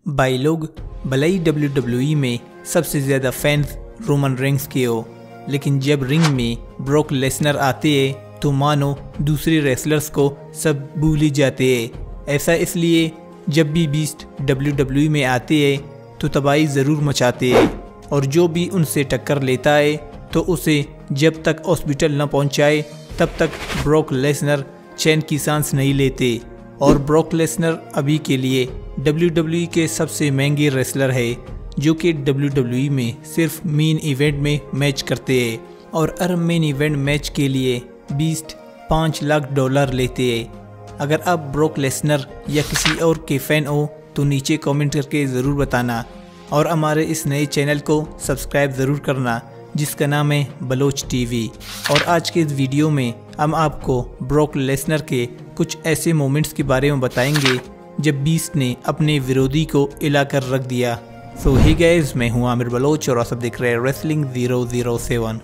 भाई लोग, भलाई WWE में सबसे ज़्यादा फैंस रोमन रेंस के हो, लेकिन जब रिंग में ब्रॉक लेसनर आते हैं तो मानो दूसरे रेसलर्स को सब भूल ही जाते हैं। ऐसा इसलिए जब भी बीस्ट WWE में आते हैं तो तबाही ज़रूर मचाते हैं और जो भी उनसे टक्कर लेता है तो उसे जब तक हॉस्पिटल न पहुंचाए तब तक ब्रॉक लेसनर चैन की सांस नहीं लेते। और ब्रॉक लेसनर अभी के लिए WWE के सबसे महंगे रेसलर है, जो कि WWE में सिर्फ मेन इवेंट में मैच करते हैं और हर मेन इवेंट मैच के लिए बीस्ट $5 लाख लेते हैं। अगर आप ब्रॉक लेसनर या किसी और के फ़ैन हो तो नीचे कमेंट करके ज़रूर बताना और हमारे इस नए चैनल को सब्सक्राइब ज़रूर करना जिसका नाम है बलोच टीवी। और आज के इस वीडियो में हम आपको ब्रॉक लेसनर के कुछ ऐसे मोमेंट्स के बारे में बताएंगे जब बीस्ट ने अपने विरोधी को हिलाकर रख दिया। सो हे गाइस, मैं हूं आमिर बलोच और आप सब देख रहे हैं रेसलिंग 007।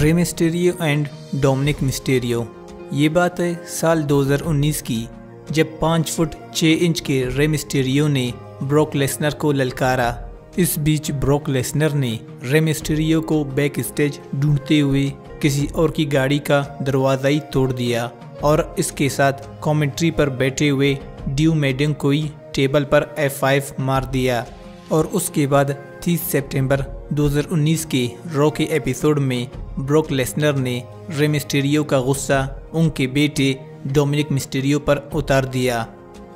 रे मिस्टेरियो एंड डोमिनिक मिस्टेरियो। ये बात है साल 2019 की, जब 5 फुट 6 इंच के रे मिस्टेरियो ने ब्रॉक लेसनर को ललकारा। इस बीच ब्रॉक लेसनर ने रे मिस्टेरियो को बैक स्टेज ढूंढते हुए किसी और की गाड़ी का दरवाज़ा ही तोड़ दिया और इसके साथ कमेंट्री पर बैठे हुए ड्यू मैडम को ही टेबल पर F5 मार दिया। और उसके बाद 30 सितंबर 2019 के रॉ के एपिसोड में ब्रॉक लेसनर ने रे मिस्टेरियो का गुस्सा उनके बेटे डोमिनिक मिस्टेरियो पर उतार दिया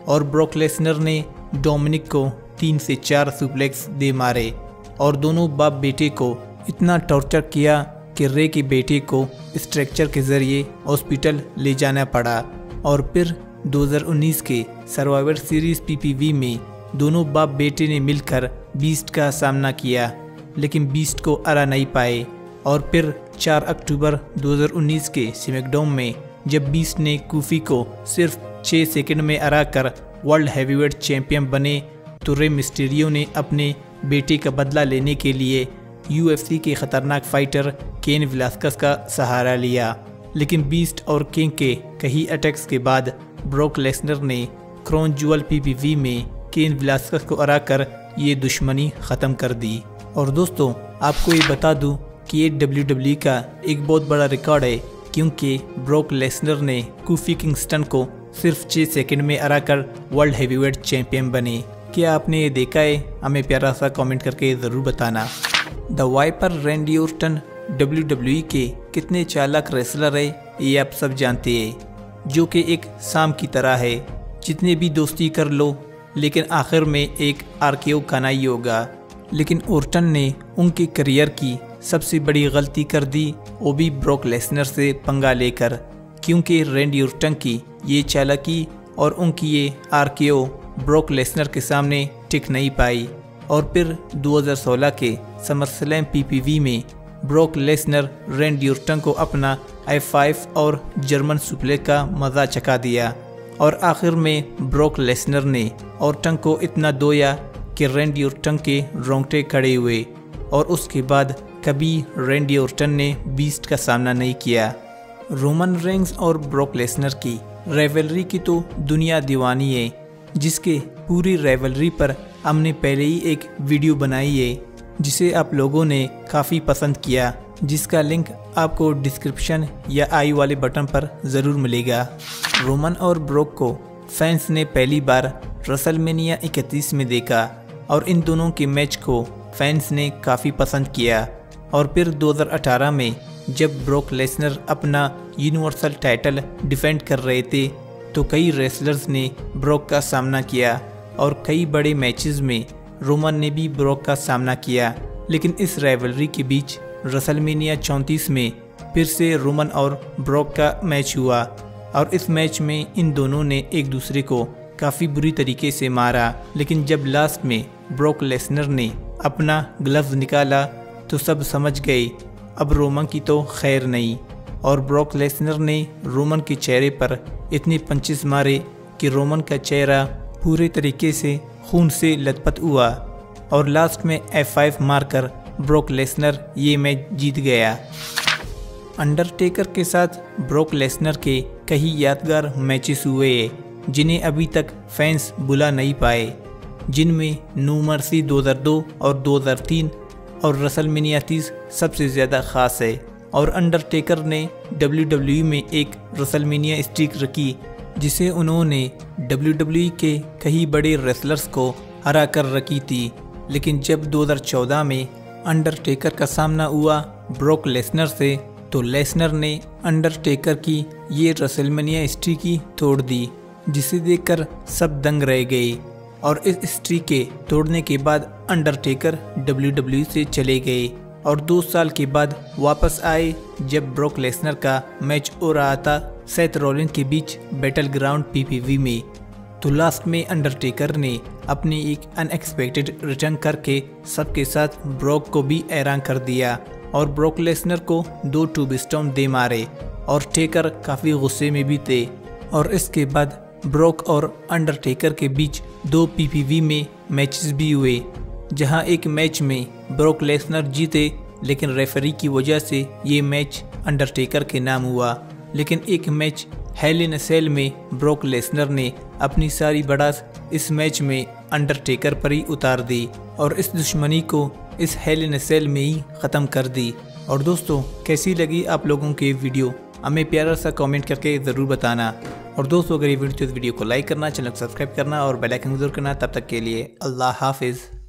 और ब्रॉक लेसनर ने डोमिनिक को 3 से 4 सुप्लेक्स दे मारे और दोनों बाप बेटे को इतना टॉर्चर किया कि रे के बेटे को स्ट्रेचर के जरिए हॉस्पिटल ले जाना पड़ा। और फिर 2019 के सर्वाइवर सीरीज PPV में दोनों बाप बेटे ने मिलकर बीस्ट का सामना किया, लेकिन बीस्ट को हरा नहीं पाए। और फिर 4 अक्टूबर 2019 के स्मैकडाउन में जब बीस्ट ने कोफी को सिर्फ 6 सेकंड में हरा कर वर्ल्ड हैवीवेट चैंपियन बने, तो रे मिस्टेरियो ने अपने बेटे का बदला लेने के लिए UFC के खतरनाक फाइटर केन वेलास्केज का सहारा लिया। लेकिन बीस्ट और किंग के कई अटैक्स के बाद ब्रॉक लेसनर ने क्राउन ज्वेल PPV में केन वेलास्केज को हराकर ये दुश्मनी ख़त्म कर दी। और दोस्तों, आपको ये बता दूं कि ये WWE का एक बहुत बड़ा रिकॉर्ड है, क्योंकि ब्रॉक लेसनर ने कोफी किंगस्टन को सिर्फ 6 सेकंड में हराकर वर्ल्ड हैवीवेट चैंपियन बने। क्या आपने ये देखा है? हमें प्यारा सा कमेंट करके ज़रूर बताना। The viper Randy Orton WWE के कितने चालाक रेसलर है ये आप सब जानते हैं, जो कि एक शाम की तरह है। जितने भी दोस्ती कर लो लेकिन आखिर में एक RKO खाना ही होगा। लेकिन ऑर्टन ने उनके करियर की सबसे बड़ी गलती कर दी, वो भी ब्रॉक लेसनर से पंगा लेकर, क्योंकि रैंडी ऑर्टन की ये चालाकी और उनकी ये RKO ब्रॉक लेसनर के सामने टिक नहीं पाई। और फिर 2016 के समरस्लैम PPV में ब्रॉक लेसनर रैंडी ऑर्टन को अपना F5 और जर्मन सुप्लेक्स का मज़ा चखा दिया। और आखिर में ब्रॉक लेसनर ने ऑर्टन को इतना धोया कि रैंडी ऑर्टन के रोंगटे खड़े हुए। और उसके बाद कभी रैंडी ऑर्टन ने बीस्ट का सामना नहीं किया। रोमन रेंस और ब्रॉक लेसनर की राइवलरी की तो दुनिया दीवानी है, जिसके पूरी राइवलरी पर हमने पहले ही एक वीडियो बनाई है जिसे आप लोगों ने काफ़ी पसंद किया, जिसका लिंक आपको डिस्क्रिप्शन या आई वाले बटन पर ज़रूर मिलेगा। रोमन और ब्रॉक को फैंस ने पहली बार रेसलमेनिया 31 में देखा और इन दोनों के मैच को फैंस ने काफ़ी पसंद किया। और फिर 2018 में जब ब्रॉक लेसनर अपना यूनिवर्सल टाइटल डिफेंड कर रहे थे तो कई रेसलर्स ने ब्रॉक का सामना किया और कई बड़े मैचेस में रोमन ने भी ब्रॉक का सामना किया। लेकिन इस राइवलरी के बीच रेसलमेनिया 34 में फिर से रोमन और ब्रॉक का मैच हुआ और इस मैच में इन दोनों ने एक दूसरे को काफ़ी बुरी तरीके से मारा। लेकिन जब लास्ट में ब्रॉक लेसनर ने अपना ग्लव्स निकाला तो सब समझ गए अब रोमन की तो खैर नहीं। और ब्रॉक लेसनर ने रोमन के चेहरे पर इतने पंचेस मारे कि रोमन का चेहरा पूरे तरीके से खून से लथपथ हुआ और लास्ट में F5 मारकर ब्रॉक लेसनर ये मैच जीत गया। अंडरटेकर के साथ ब्रॉक लेसनर के कई यादगार मैचेस हुए हैं जिन्हें अभी तक फैंस भुला नहीं पाए। जिनमें नो मर्सी 2002 और 2003 और रसलमेनिया 30 सबसे ज़्यादा ख़ास है। और अंडरटेकर ने WWE में एक रसलमेनिया स्ट्रीक रखी जिसे उन्होंने WWE के कई बड़े रेसलर्स को हरा कर रखी थी। लेकिन जब 2014 में अंडरटेकर का सामना हुआ ब्रॉक लेसनर से, तो लेसनर ने अंडरटेकर की ये रसलमेनिया स्ट्रीक ही तोड़ दी, जिसे देखकर सब दंग रह गए। और इस स्ट्रीक के तोड़ने के बाद अंडरटेकर WWE से चले गए और 2 साल के बाद वापस आए जब ब्रॉक लेसनर का मैच हो रहा था सेथ रॉलिन्स के बीच बैटल ग्राउंड PPV में। तो लास्ट में अंडरटेकर ने अपनी एक अनएक्सपेक्टेड रिटर्न करके सबके साथ ब्रॉक को भी हैरान कर दिया और ब्रॉक लेसनर को 2 टूबस्टॉम्प दे मारे और टेकर काफ़ी गुस्से में भी थे। और इसके बाद ब्रॉक और अंडरटेकर के बीच 2 PPV में मैचेस भी हुए, जहां एक मैच में ब्रॉक लेसनर जीते, लेकिन रेफरी की वजह से ये मैच अंडरटेकर के नाम हुआ। लेकिन एक मैच हेल इन अ सेल में ब्रॉक लेसनर ने अपनी सारी बढ़ास इस मैच में अंडरटेकर पर ही उतार दी और इस दुश्मनी को इस हेल इन अ सेल में ही ख़त्म कर दी। और दोस्तों, कैसी लगी आप लोगों की वीडियो हमें प्यारा सा कमेंट करके ज़रूर बताना। और दोस्तों, अगर ये वीडियो को लाइक करना, चैनल को सब्सक्राइब करना और बेल आइकन ज़रूर करना। तब तक के लिए अल्लाह हाफिज़।